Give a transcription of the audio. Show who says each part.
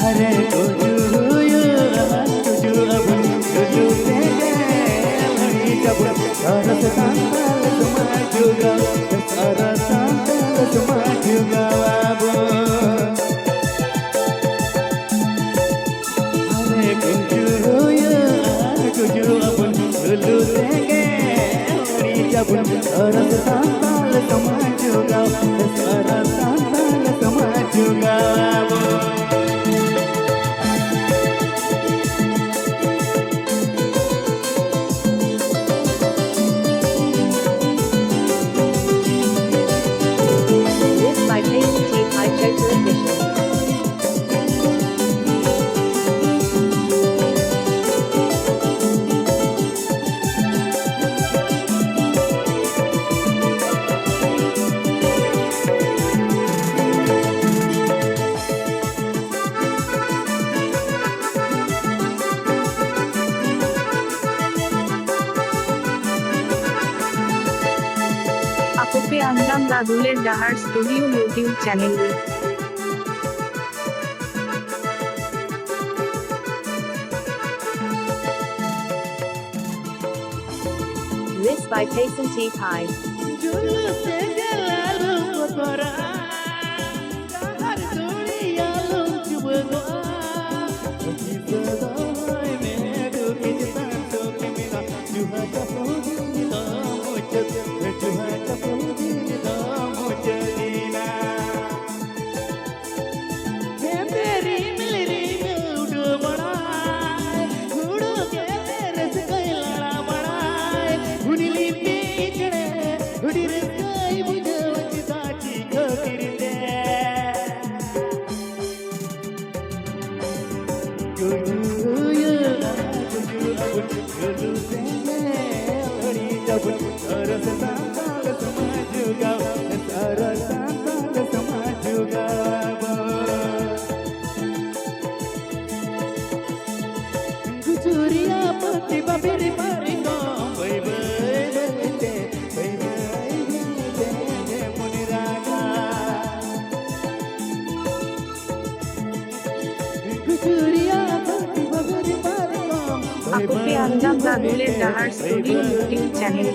Speaker 1: अरे तुझू अबुन तुझू तेगे लड़ी जबुन सरस सांताल समाजुगा सरस सांताल समाजुगा अरे तुझू अबुन तुझू तेगे लड़ी जबुन सरस सांताल समाजुगा सरस Santal समाजुगा
Speaker 2: by Jason T. I checked the official. Ako pe andam Raduler Dahar Studio YouTube channel. This by Jason T. Pai. Ako pe andam Raduler Dahar Studio YouTube channel.